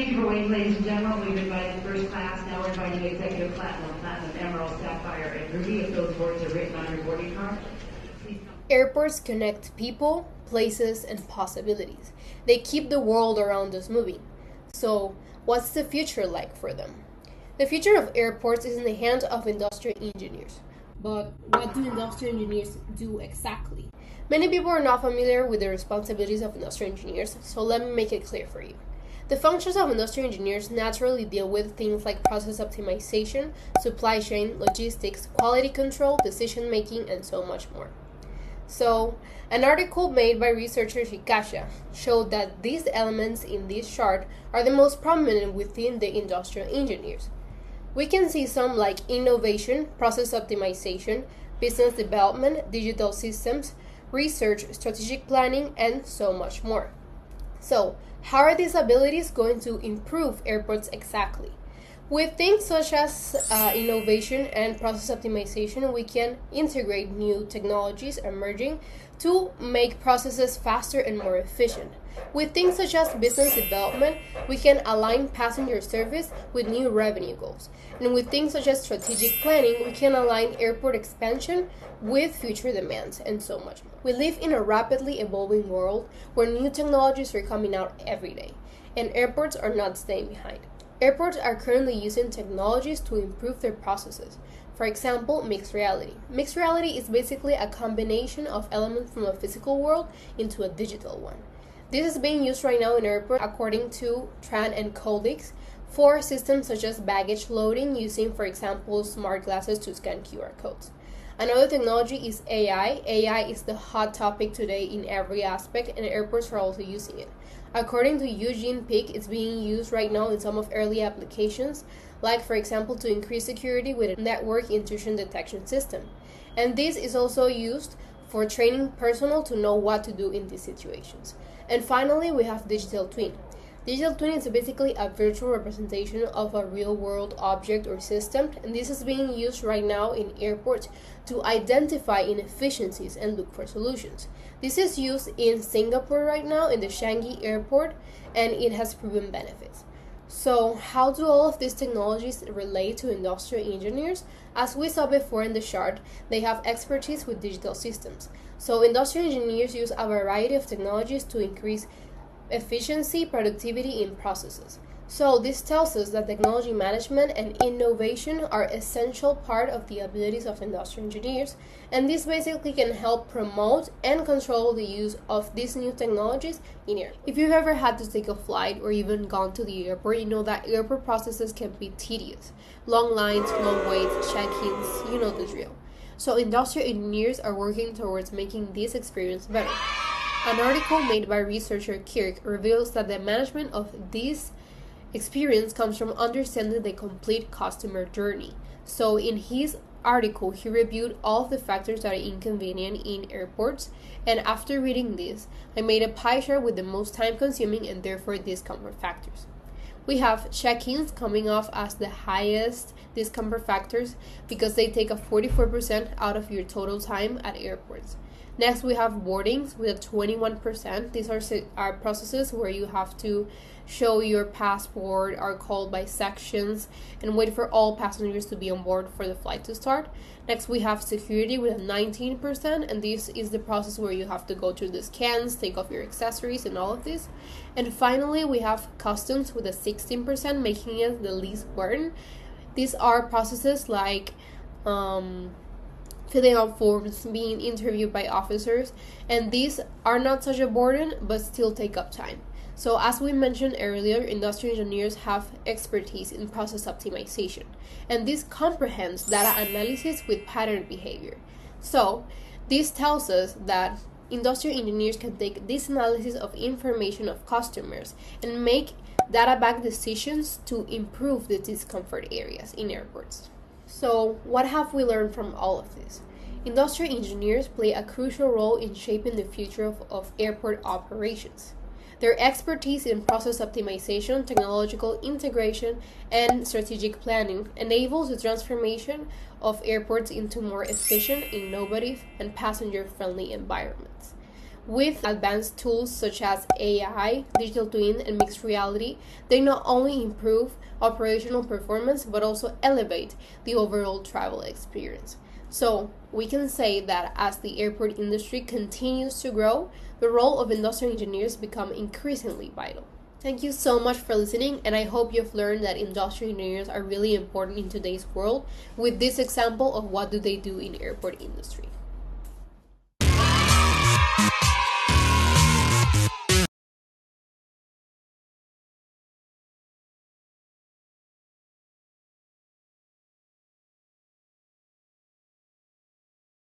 Thank you for waiting, ladies and gentlemen. We've invited first class. Now we're inviting executive platinum, emerald, sapphire, and ruby. If those words are written on your boarding card, please come. Airports connect people, places, and possibilities. They keep the world around us moving. So, what's the future like for them? The future of airports is in the hands of industrial engineers. But what do industrial engineers do exactly? Many people are not familiar with the responsibilities of industrial engineers, so let me make it clear for you. The functions of industrial engineers naturally deal with things like process optimization, supply chain, logistics, quality control, decision making, and so much more. So, an article made by researcher Hikasha showed that these elements in this chart are the most prominent within the industrial engineers. We can see some like innovation, process optimization, business development, digital systems, research, strategic planning, and so much more. So, how are these abilities going to improve airports exactly? With things such as innovation and process optimization, we can integrate new technologies emerging to make processes faster and more efficient. With things such as business development, we can align passenger service with new revenue goals. And with things such as strategic planning, we can align airport expansion with future demands and so much more. We live in a rapidly evolving world where new technologies are coming out every day, and airports are not staying behind. Airports are currently using technologies to improve their processes. For example, mixed reality. Mixed reality is basically a combination of elements from a physical world into a digital one. This is being used right now in airports according to Tran and colleagues for systems such as baggage loading using, for example, smart glasses to scan QR codes. Another technology is AI. AI is the hot topic today in every aspect, and airports are also using it. According to Eugene Peak, it's being used right now in some of early applications, like for example to increase security with a network intrusion detection system. And this is also used for training personnel to know what to do in these situations. And finally, we have digital twin. Digital twin is basically a virtual representation of a real-world object or system, and this is being used right now in airports to identify inefficiencies and look for solutions. This is used in Singapore right now in the Changi airport, and it has proven benefits. So, how do all of these technologies relate to industrial engineers? As we saw before in the chart, they have expertise with digital systems. So, industrial engineers use a variety of technologies to increase efficiency, productivity in processes. So this tells us that technology management and innovation are essential part of the abilities of industrial engineers, and this basically can help promote and control the use of these new technologies in air. If you've ever had to take a flight or even gone to the airport, you know that airport processes can be tedious. Long lines, long waits, check-ins, you know the drill. So industrial engineers are working towards making this experience better. An article made by researcher Kirk reveals that the management of this experience comes from understanding the complete customer journey. So in his article, he reviewed all of the factors that are inconvenient in airports, and after reading this, I made a pie chart with the most time-consuming and therefore discomfort factors. We have check-ins coming off as the highest discomfort factors because they take a 44% out of your total time at airports. Next, we have boardings with a 21%. These are processes where you have to show your passport, are called by sections, and wait for all passengers to be on board for the flight to start. Next, we have security with a 19%, and this is the process where you have to go through the scans, take off your accessories, and all of this. And finally, we have customs with a 16%, making it the least burden. These are processes like filling out forms, being interviewed by officers, and these are not such a burden but still take up time. So as we mentioned earlier, industrial engineers have expertise in process optimization, and this comprehends data analysis with pattern behavior. So this tells us that industrial engineers can take this analysis of information of customers and make data-backed decisions to improve the discomfort areas in airports. So, what have we learned from all of this? Industrial engineers play a crucial role in shaping the future of airport operations. Their expertise in process optimization, technological integration, and strategic planning enables the transformation of airports into more efficient, innovative, and passenger-friendly environments. With advanced tools such as AI, digital twin, and mixed reality, they not only improve operational performance but also elevate the overall travel experience. So, we can say that as the airport industry continues to grow, the role of industrial engineers become increasingly vital. Thank you so much for listening, and I hope you've learned that industrial engineers are really important in today's world with this example of what do they do in airport industry.